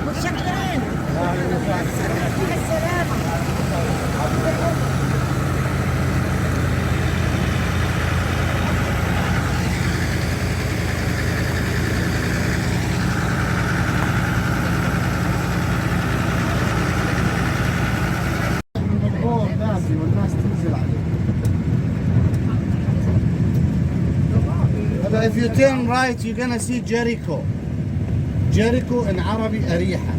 متشكرين. مع السلامة. والناس تنزل عليه. If you turn right, you're gonna see Jericho. Jericho in Arabic Ariha.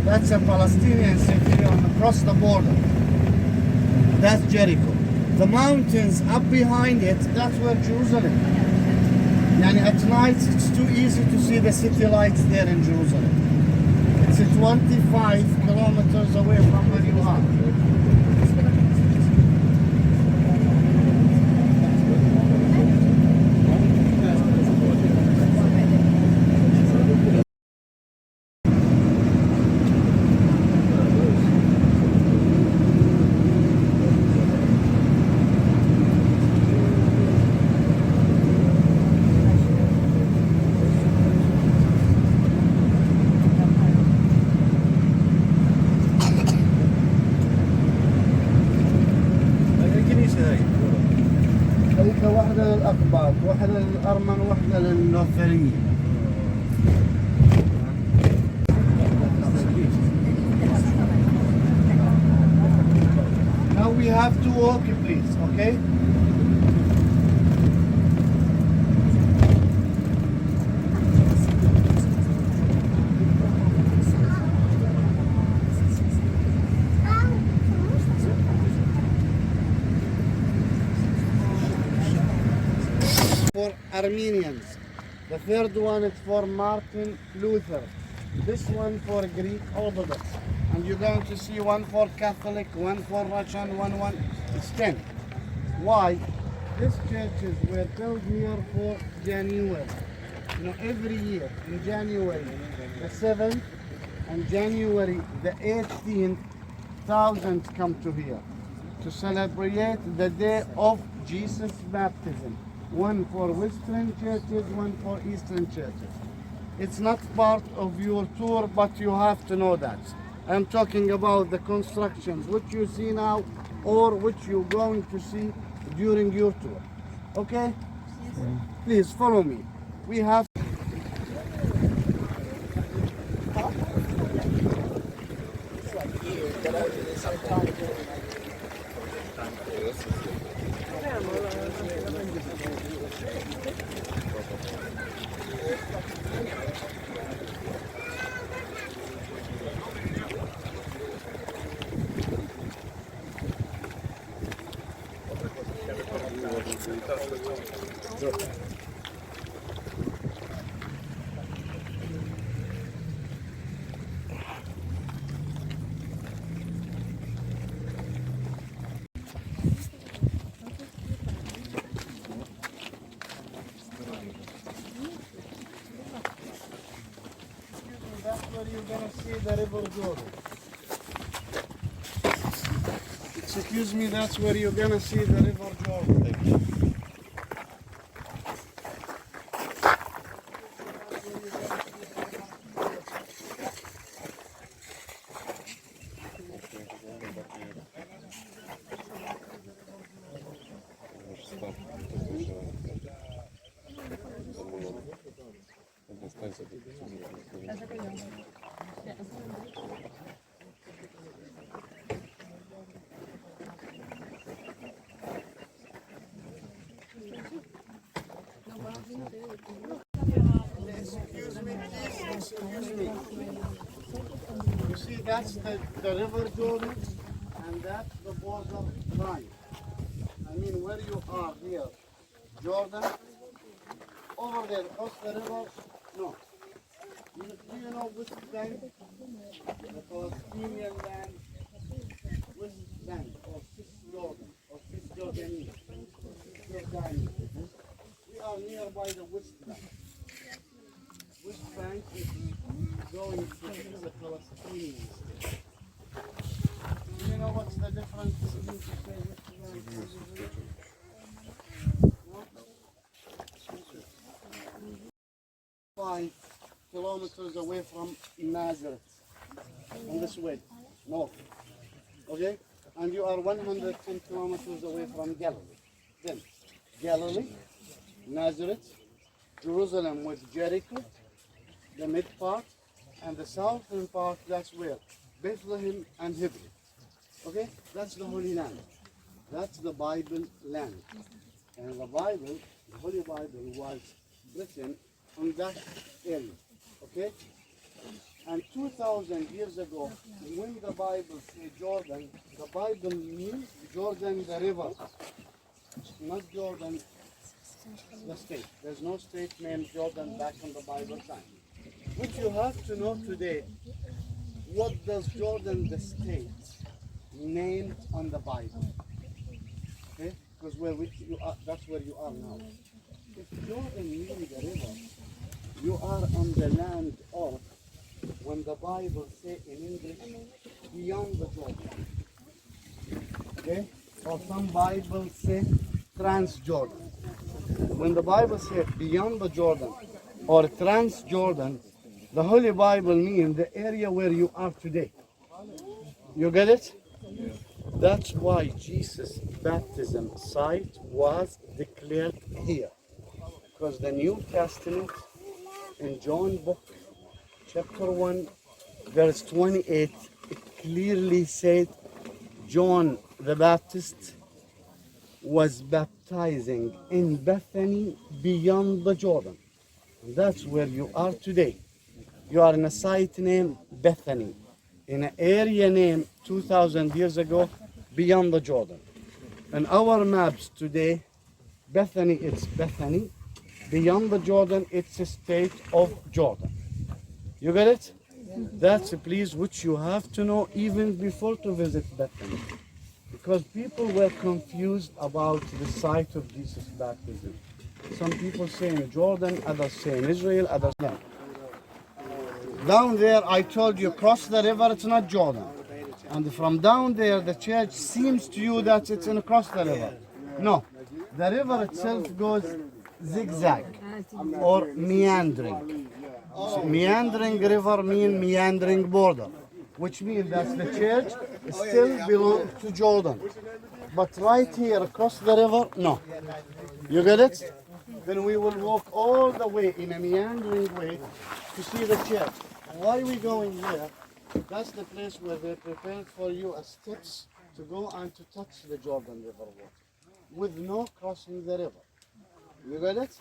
That's a Palestinian city across the border. That's Jericho. The mountains up behind it, that's where Jerusalem. And at night, it's too easy to see the city lights there in Jerusalem. It's 25 kilometers away from where you are. واحدة للأقباط، واحدة للأرمن، واحدة للنوثريين. Now we have to walk, please, okay? For Armenians. The third one is for Martin Luther. This one for Greek Orthodox. And you're going to see one for Catholic, one for Russian, one. It's 10. Why? These churches were built here for January. You know, every year in January the 7th and January the 18th, thousands come to here to celebrate the day of Jesus' baptism. One for Western churches, one for Eastern churches. It's not part of your tour, but you have to know that. I'm talking about the constructions, which you see now, or which you're going to see during your tour. Okay? Please follow me. We have where you're going to see the River Jordan. Excuse me, that's where you're going to see the River Jordan. Excuse me. You see, that's the River Jordan, and that's the border line. I mean, where you are here, Jordan, over there, across the river, no. Do you know West Bank? The Palestinian land, West Bank, or Cisjordan, or Cisjordania. We are nearby the West Bank. West Bank is going to the Palestinian state. Do you know what's the difference between to say West Bank? No? kilometers away from Nazareth. In this way, north. Okay? And you are 110 kilometers away from Galilee. Then, Galilee, Nazareth, Jerusalem with Jericho, the mid part, and the southern part, that's where? Bethlehem and Hebron. Okay? That's the Holy Land. That's the Bible land. And the Bible, the Holy Bible, was written on that area. Okay? And 2,000 years ago, when the Bible said Jordan, the Bible means Jordan the river, not Jordan the state. There's no state named Jordan back in the Bible time. Which you have to know today, what does Jordan the state named on the Bible? Okay? Because that's where you are now. If Jordan means the river, you are on the land of, when the Bible say in English, beyond the Jordan. Okay? Or some Bibles say Trans-Jordan. When the Bible says beyond the Jordan or Trans-Jordan, the Holy Bible means the area where you are today. You get it? That's why Jesus' baptism site was declared here. Because the New Testament in John book, chapter 1, verse 28, it clearly said John the Baptist was baptizing in Bethany beyond the Jordan. And that's where you are today. You are in a site named Bethany, in an area named 2,000 years ago beyond the Jordan. In our maps today, Bethany, it's Bethany. Beyond the Jordan, it's a state of Jordan. You get it? That's a place which you have to know even before to visit Bethany. Because people were confused about the site of Jesus' baptism. Some people say in Jordan, others say in Israel, others not. Down there, I told you, cross the river, it's not Jordan. And from down there, the church seems to you that it's in across the river. No, the river itself goes zigzag or meandering. So meandering river means meandering border, which means that the church still belongs to Jordan. But right here across the river, no. You get it? Then we will walk all the way in a meandering way to see the church. Why are we going here? That's the place where they prepared for you as steps to go and to touch the Jordan River water with no crossing the river. You get it?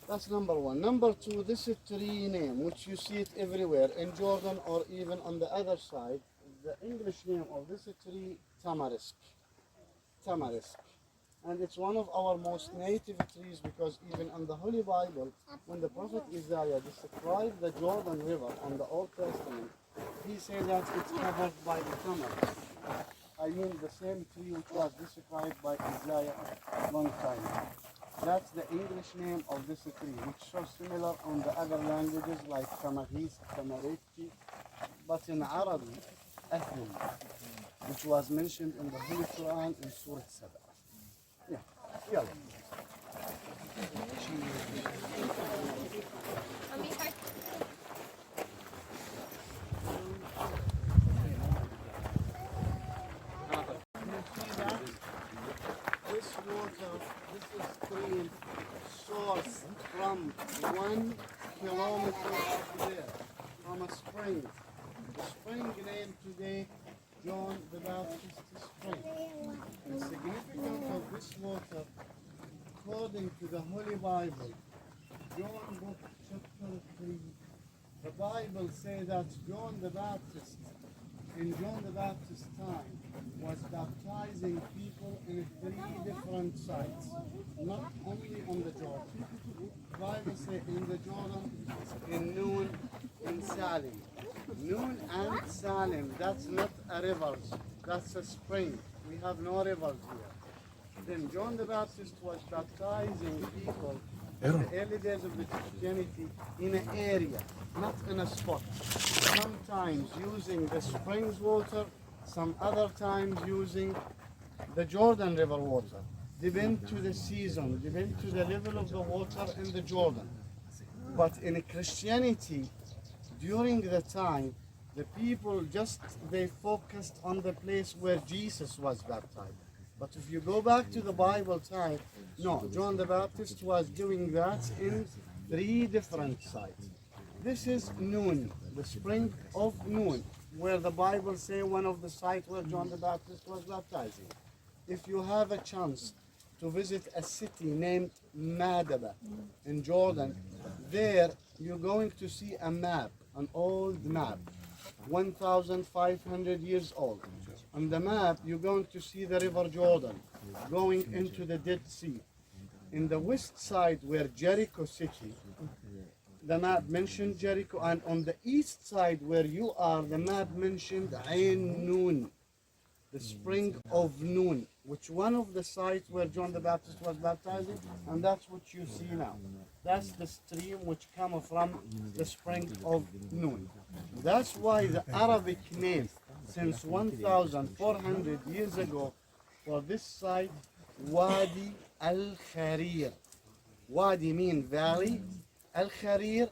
That's number one. Number two, this is tree name, which you see it everywhere in Jordan or even on the other side. The English name of this tree, tamarisk. Tamarisk. And it's one of our most native trees because even in the Holy Bible, when the prophet Isaiah described the Jordan River on the Old Testament, he said that it's covered by the tamarisk. I mean the same tree which was described by Isaiah a long time ago. That's the English name of this tree, which is similar on the other languages like Al-Maghtas, Tamariki, but in Arabic, Athel, which was mentioned in the Holy Quran in Surah Saba. Yeah, yalla. This water, this is stream source from 1 kilometer up there, from a spring. The spring name today, John the Baptist Spring. The significance of this water, according to the Holy Bible, John book chapter 3, the Bible says that John the Baptist, in John the Baptist's time, was baptizing people in 3 different sites, not only on the Jordan. The Bible says in the Jordan, in Nun, in Salim. Nun and Salim, that's not a river, that's a spring. We have no rivers here. Then John the Baptist was baptizing people in the early days of the Christianity in an area, not in a spot. Sometimes using the springs water, some other times using the Jordan River water. Depend to the season, depend to the level of the water in the Jordan. But in Christianity, during the time, the people they focused on the place where Jesus was baptized. But if you go back to the Bible time, no, John the Baptist was doing that in 3 different sites. This is Nun, the spring of Nun, where the Bible say one of the sites where John the Baptist was baptizing. If you have a chance to visit a city named Madaba in Jordan, there you're going to see a map, an old map, 1,500 years old. On the map, you're going to see the River Jordan going into the Dead Sea. In the west side, where Jericho city, the map mentioned Jericho, and on the east side, where you are, the map mentioned Ain Nun, the spring of Nun, which one of the sites where John the Baptist was baptizing, and that's what you see now. That's the stream which comes from the spring of Nun. That's why the Arabic name, since 1,400 years ago, for this site, Wadi Al-Kharir. Wadi means valley, Al-Kharir,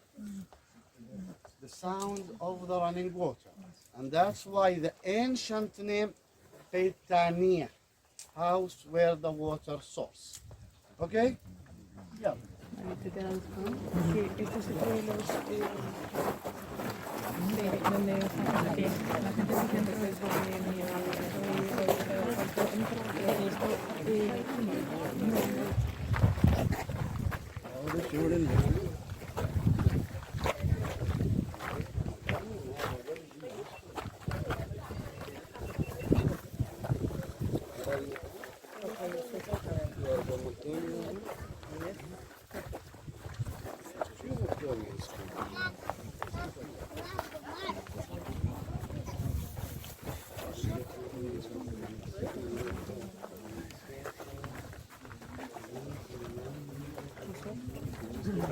the sound of the running water. And that's why the ancient name, Bethany, house where the water source. Okay? Yeah. Estos pueblos donde la gente dice entonces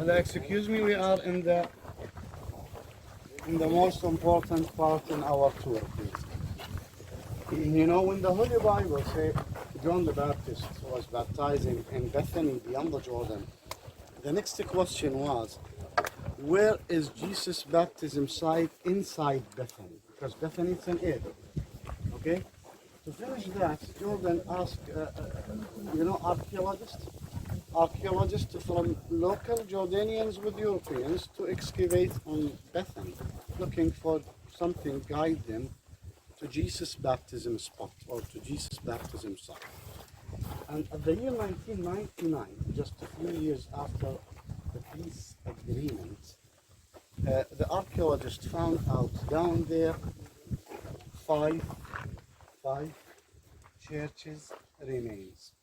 Excuse me, we are in the most important part in our tour, please. You know, when the Holy Bible say John the Baptist was baptizing in Bethany Beyond the Jordan, the next question was, where is Jesus' baptism site inside Bethany? Because Bethany is an area. Okay? To finish that, Jordan asked, archaeologists from local Jordanians with Europeans to excavate on Bethany, looking for something guide them to Jesus' baptism spot or to Jesus' baptism site. And at the year 1999, just a few years after the peace agreement, the archaeologists found out down there five churches remains.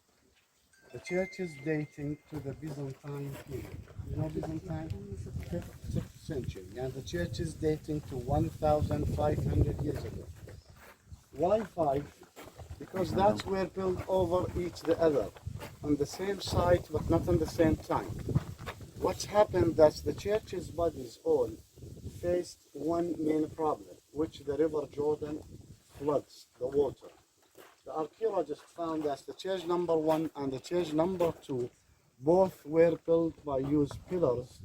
The churches dating to the Byzantine period. You know Byzantine? 6th century. And the churches dating to 1,500 years ago. Why 5? Because that's were built over each the other, on the same site but not on the same time. What's happened that the churches' bodies all faced one main problem, which the River Jordan floods the water. The archaeologists found that the church number 1 and the church number 2 both were built by used pillars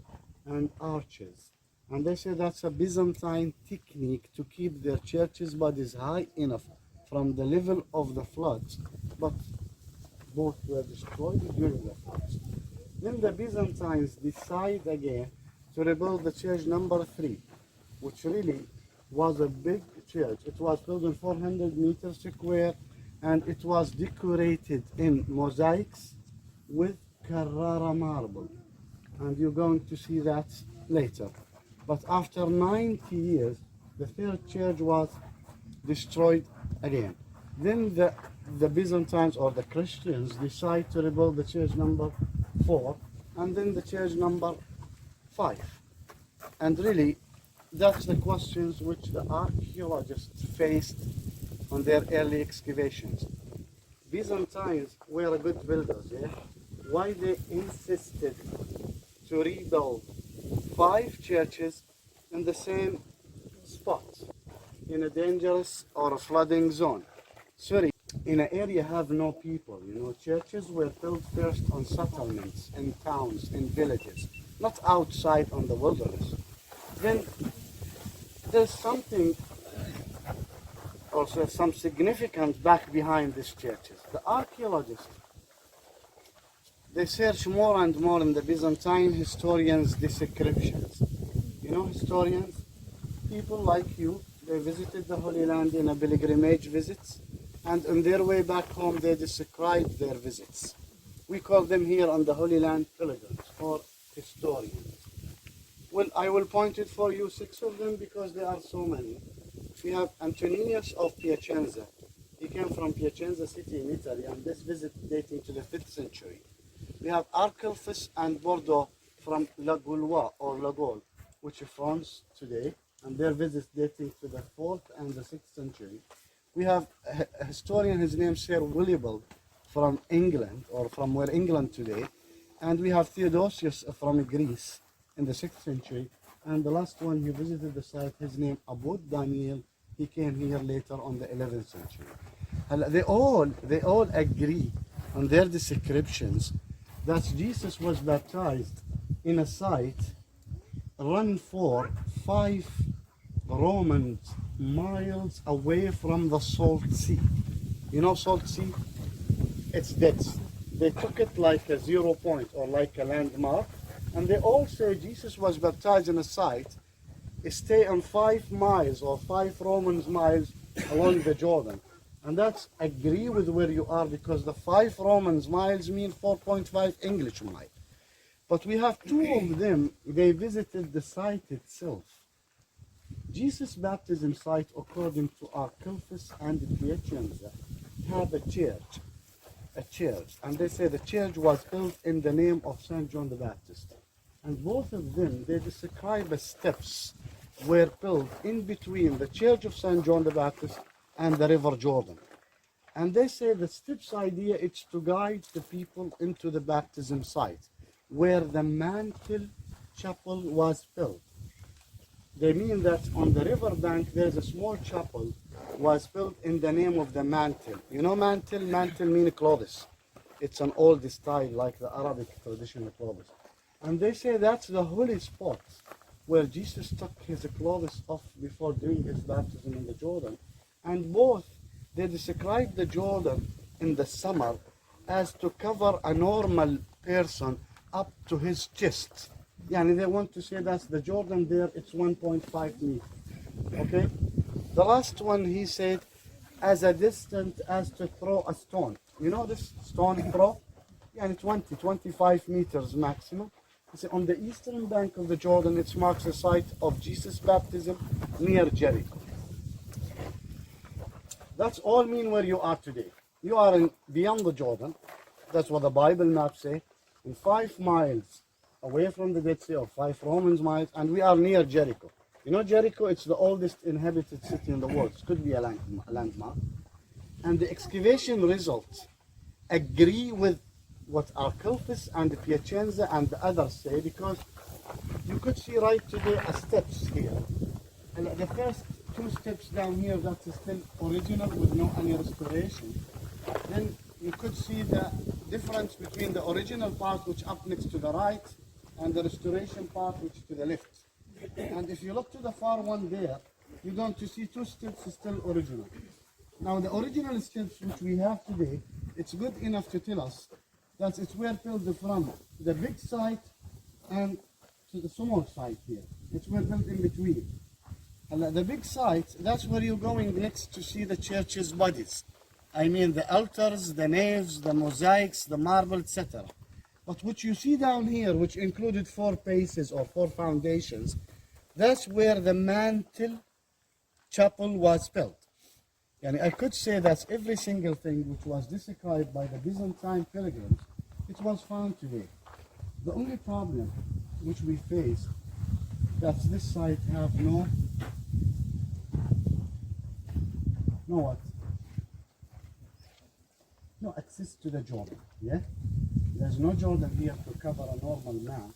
and arches. And they say that's a Byzantine technique to keep their churches' bodies high enough from the level of the floods, but both were destroyed during the floods. Then the Byzantines decide again to rebuild the church number 3, which really was a big church. It was built in 400 meters square, and it was decorated in mosaics with Carrara marble. And you're going to see that later. But after 90 years, the third church was destroyed again. Then the Byzantines or the Christians decide to rebuild the church number 4 and then the church number 5. And really, that's the questions which the archaeologists faced on their early excavations. Byzantines were good builders, yeah? Why they insisted to rebuild 5 churches in the same spot, in a dangerous or a flooding zone? Sorry, in an area have no people, you know, churches were built first on settlements, in towns, in villages. not outside on the wilderness, then there's something, also some significance back behind these churches. The archaeologists, they search more and more in the Byzantine historians' descriptions. You know, historians, people like you, they visited the Holy Land in a pilgrimage visits, and on their way back home they described their visits. We call them here on the Holy Land pilgrims or historians. Well, I will point it for you 6 of them because there are so many. We have Antoninus of Piacenza. He came from Piacenza city in Italy, and this visit dating to the 5th century. We have Archaeological and Bordeaux from La Gaulois or La Gaule, which is France today, and their visits dating to the 4th and the 6th century. We have a historian, his name is Sir Willibald, from England, or from where England today, and we have Theodosius from Greece in the 6th century, and the last one who visited the site, his name Abu Daniel, he came here later on the 11th century. And they all agree on their descriptions that Jesus was baptized in a site run for 5 Roman miles away from the Salt Sea. You know Salt Sea? It's dead. They took it like a 0 point or like a landmark, and they all say Jesus was baptized in a site, stay on 5 miles or 5 Roman miles along the Jordan. And that's agree with where you are, because the 5 Roman miles mean 4.5 English miles. But we have 2 of them, they visited the site itself. Jesus' baptism site, according to Archaeological and Piacenza, have a church, and they say the church was built in the name of Saint John the Baptist. And both of them, they describe the steps were built in between the church of Saint John the Baptist and the river Jordan. And they say the steps idea is to guide the people into the baptism site where the mantle chapel was built. They mean that on the river bank there's a small chapel was built in the name of the mantle. You know mantle? Mantle means clothes. It's an old style like the Arabic traditional clothes. And they say that's the holy spot where Jesus took his clothes off before doing his baptism in the Jordan. And both, they describe the Jordan in the summer as to cover a normal person up to his chest. Yani they want to say that's the Jordan there, it's 1.5 meters. Okay? The last one he said, as a distance as to throw a stone. You know this stone throw? Yani 25 meters maximum. He said on the eastern bank of the Jordan, it marks the site of Jesus' baptism near Jericho. That's all mean where you are today. You are beyond the Jordan. That's what the Bible maps say. In 5 miles away from the Dead Sea, or 5 Roman miles, and we are near Jericho. You know Jericho, it's the oldest inhabited city in the world. It could be a landmark. And the excavation results agree with what Archaeological and Piacenza and the others say, because you could see right today a steps here. And the first 2 steps down here, that is still original with no any restoration. Then you could see the difference between the original part, which up next to the right, and the restoration part, which is to the left. And if you look to the far one there, you're going to see 2 steps still original. Now the original steps which we have today, it's good enough to tell us that it's where built from the big site and to the small site here. It's where built in between. And the big site, that's where you're going next to see the church's bodies. I mean the altars, the naves, the mosaics, the marble, etc. But what you see down here, which included 4 bases or 4 foundations, that's where the mantle chapel was built. And I could say that every single thing which was described by the Byzantine pilgrims, it was found today. The only problem which we face, that this site have no access to the Jordan. Yeah, there's no Jordan here to cover a normal man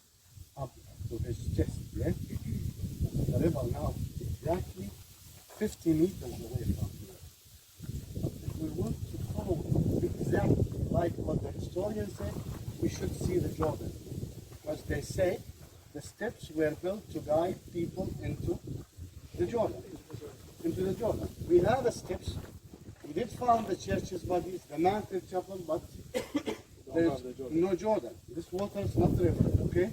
up to his chest. Yeah, the river now exactly 50 meters away from here. But if we want to follow exactly like what the historians say, we should see the Jordan, because they say steps were built to guide people into the Jordan. We have the steps. We did found the church's bodies, the mantle chapel, but there's no Jordan. This water is not river, okay?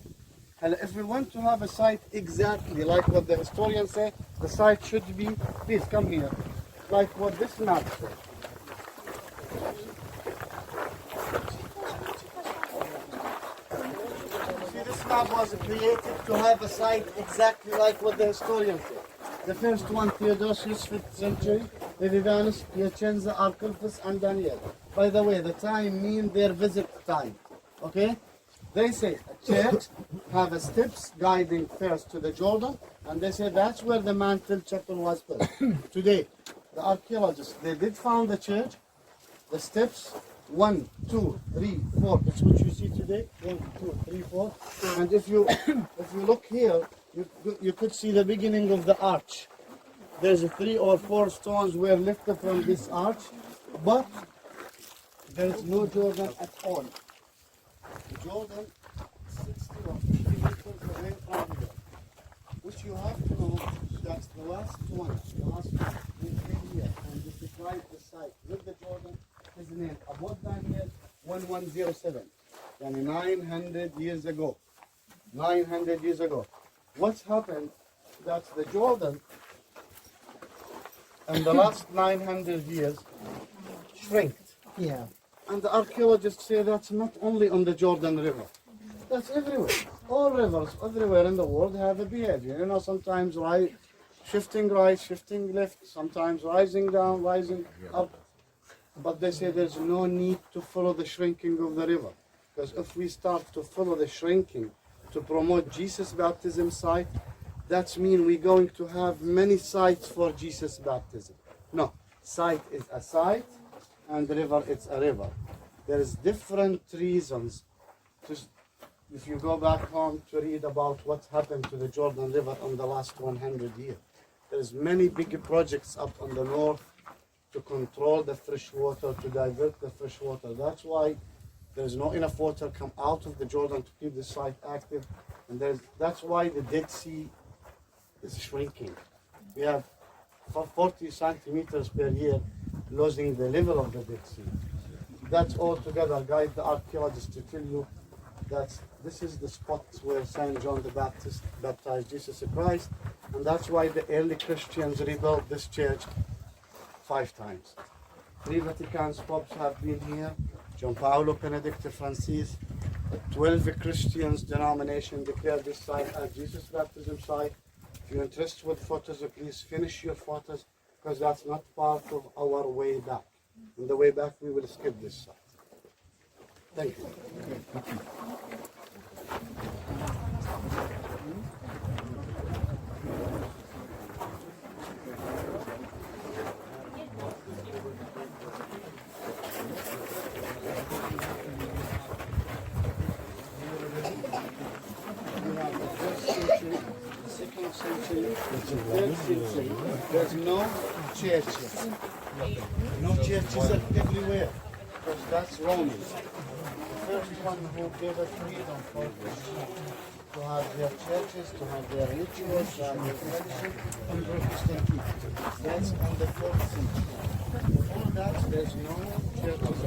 And if we want to have a site exactly like what the historians say, the site should be, please come here, like what this map says. See, this map was created to have a site exactly like what the historians say. The first one, Theodosius, 5th century, Vivianus, Piacenza, Archaeological, and Daniel. By the way, the time means their visit time, okay? They say a church have a steps guiding first to the Jordan, and they say that's where the mantle chapel was built. Today, the archaeologists, they did found the church, the steps, 1, 2, 3, 4. That's what you see today. 1, 2, 3, 4. And if you look here, you could see the beginning of the arch. There's 3 or 4 stones were lifted from this arch, but there's no Jordan at all. The Jordan is 60 or 50 meters away from here, which you have to know that the last one we came here and we described the site with the Jordan. His name about Daniel 1107, and 900 years ago. 900 years ago. What's happened? That the Jordan in the last 900 years shrinked. Yeah. And the archaeologists say that's not only on the Jordan River. That's everywhere. All rivers everywhere in the world have a behavior. You know, sometimes shifting right, shifting left, sometimes rising down, rising up. But they say there's no need to follow the shrinking of the river. Because if we start to follow the shrinking to promote Jesus' baptism site, that means we're going to have many sites for Jesus' baptism. No, site is a site and river is a river. There is different reasons if you go back home to read about what happened to the Jordan River in the last 100 years. There's many big projects up on the north to control the fresh water, to divert the fresh water. That's why there's not enough water come out of the Jordan to keep the site active. And that's why the Dead Sea is shrinking. We have 40 centimeters per year losing the level of the Dead Sea. That's all together guide the archaeologists to tell you that this is the spot where Saint John the Baptist baptized Jesus Christ, and that's why the early Christians rebuilt this church 5 times. 3 Vatican popes have been here, John Paolo, Benedict, Francis. 12 Christians denomination declared this site as Jesus baptism site. If you're interested with photos, please finish your photos, because that's not part of our way back. On the way back, we will skip this site. Thank you. There's no churches. No churches everywhere, because that's Romans. The first one who gave us freedom for Christians to have their churches, to have their rituals, to have their tradition, and Protestant people. That's on the 4th century. Before that, there's no churches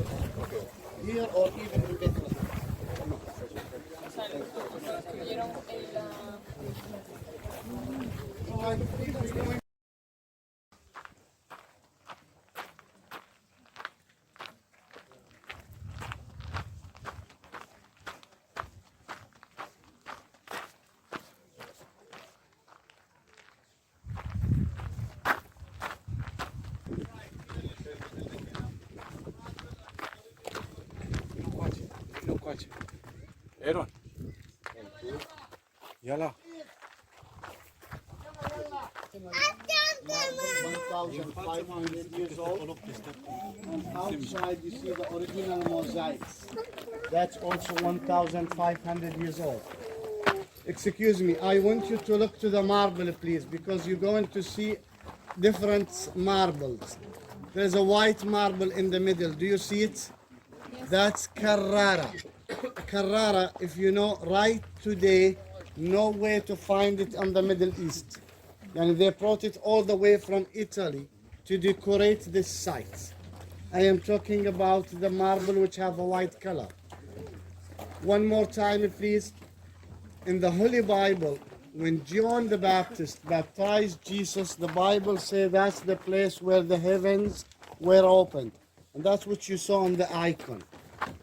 here or even in Bethany. Aaron. Yalla. 1,500 years old. And outside you see the original mosaics. That's also 1,500 years old. Excuse me, I want you to look to the marble, please, because you're going to see different marbles. There's a white marble in the middle. Do you see it? That's Carrara. Carrara, if you know, right today, no way to find it in the Middle East. And they brought it all the way from Italy to decorate this site. I am talking about the marble which have a white color. One more time, please. In the Holy Bible, when John the Baptist baptized Jesus, the Bible says that's the place where the heavens were opened. And that's what you saw on the icon.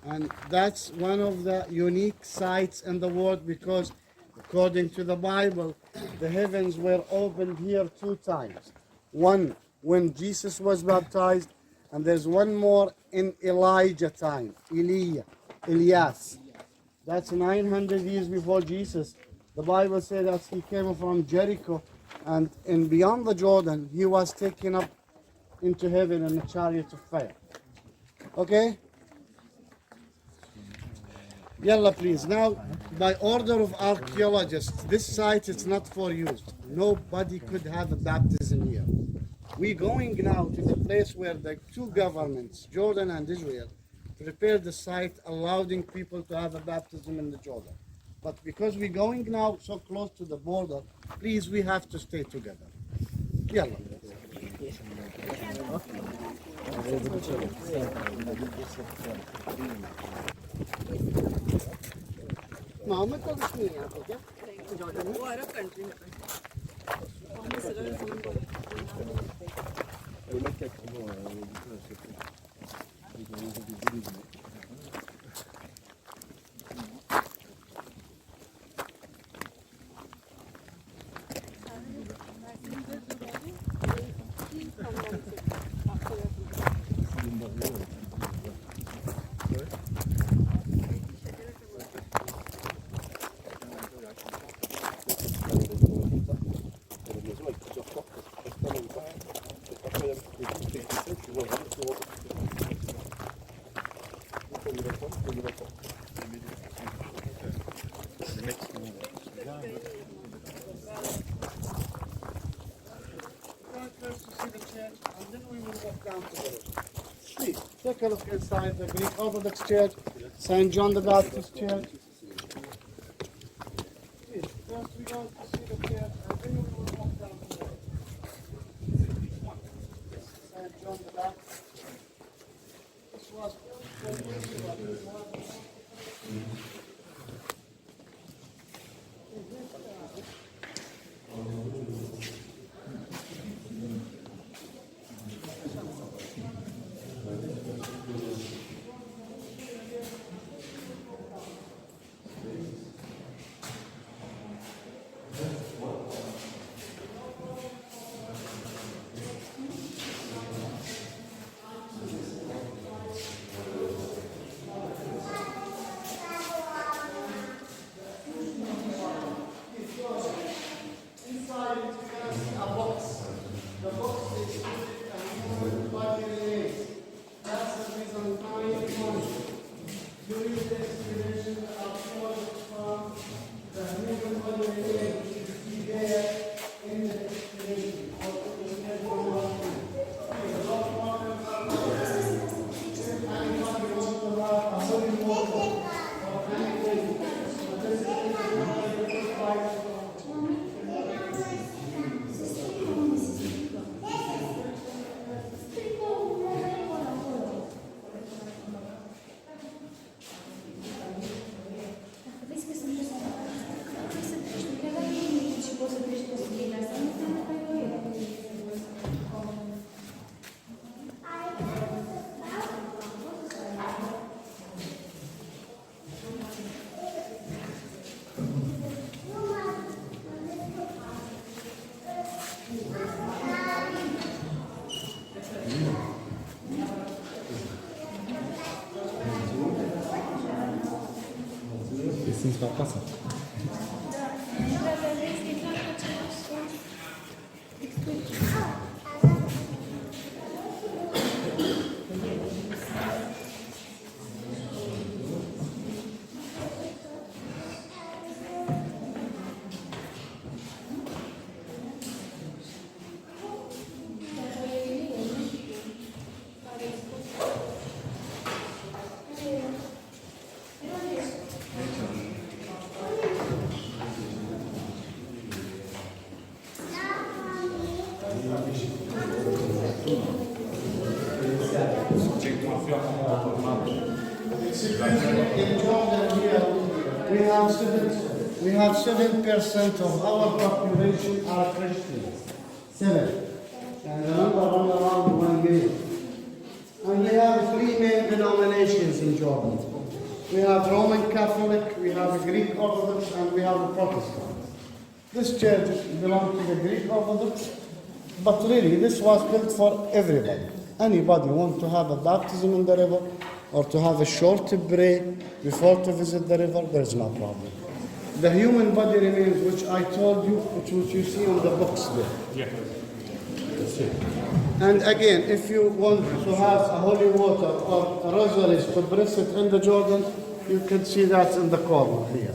And that's one of the unique sites in the world because according to the Bible, the heavens were opened here 2 times. One when Jesus was baptized, and there's one more in Elijah time, Elias. That's 900 years before Jesus. The Bible says that he came from Jericho, and in Beyond the Jordan, he was taken up into heaven in a chariot of fire. Okay? Yalla, please. Now, by order of archaeologists, this site is not for use. Nobody could have a baptism here. We're going now to the place where the 2 governments, Jordan and Israel, prepared the site, allowing people to have a baptism in the Jordan. But because we're going now so close to the border, please, we have to stay together. Yalla. Muhammed का कुछ नहीं है आपको क्या? वो Arab country है Please, take a look inside the Greek Orthodox Church, St. John the Baptist Church. Please, first we're going to see the church, and then we will walk down to the St. John the Baptist. This was Sim, vai passar. In Jordan here, we have 7% of our population are Christians. 7. And the number run around 1 million. And we have 3 main denominations in Jordan. We have Roman Catholic, we have Greek Orthodox, and we have Protestant. This church belongs to the Greek Orthodox, but really this was built for everybody. Anybody want to have a baptism in the river or to have a short break before to visit the river, there's no problem. The human body remains, which I told you, which you see on the books there. Yeah. And again, if you want to have a holy water or rosaries to bless it in the Jordan, you can see that in the corner here.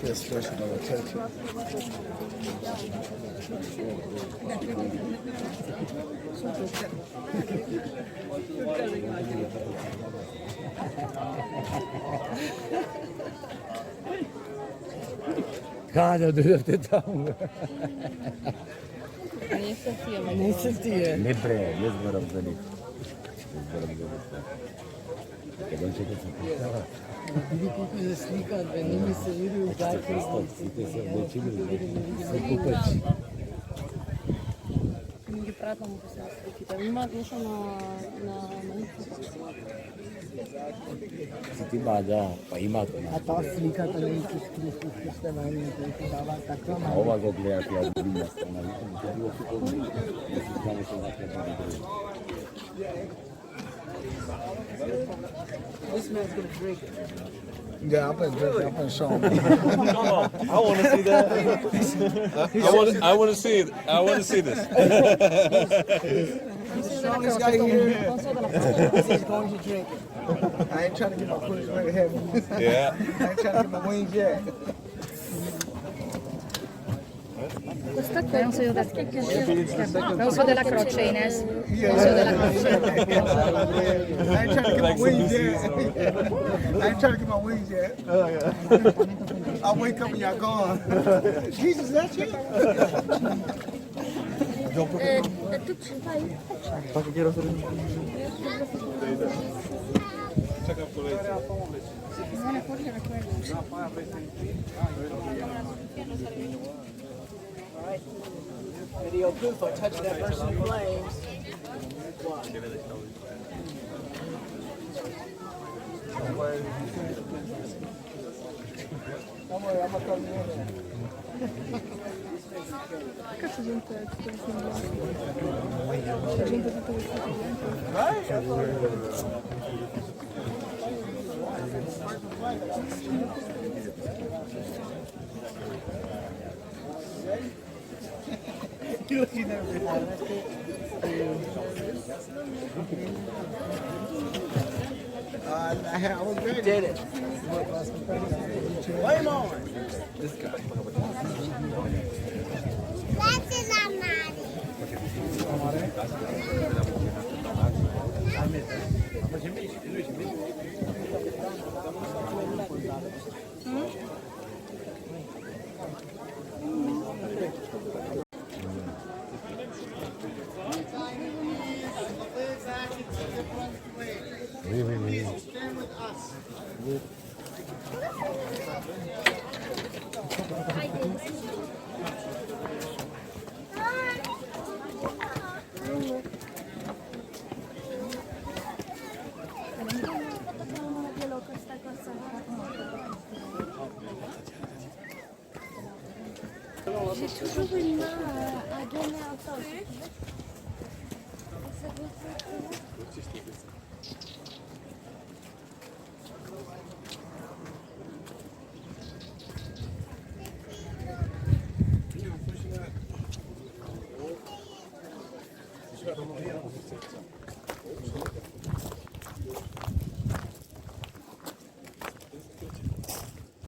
Especially on the church. Cara, durante tam. Niestety. Nebre, jest zarobiony. Kiedy się to zapisała. Koliko je slika, da nimi se vidi v gajku. Ги пратам го сега сликите. Има нещо на Сити бада, па има тоа. А таа сликата на Исус Христос што на нив кој дава таква А ова го гледат ја друга страна, тоа било супер. Не се знаме што да кажам. This man's gonna drink it. Yeah, I'm gonna drink it. I'm gonna show him. I want to see that. I want to see it. I want to see this. The strongest guy here is going to drink it. I ain't trying to get my footage right ahead. Yeah. I ain't trying to get my wings yet. Non so della croce, Ines. Non so della croce. I ain't trying to get my wings yet. I ain't trying to get my wings yet. I'll wake up and y'all gone. Jesus, that's you? Video good for touching that person in flames. Don't worry, I'm gonna come in there. Right? That's what it is. You're looking at me. I was ready. Did it. Way more. This guy. Stand with us. J'ai toujours une main à donner un temps.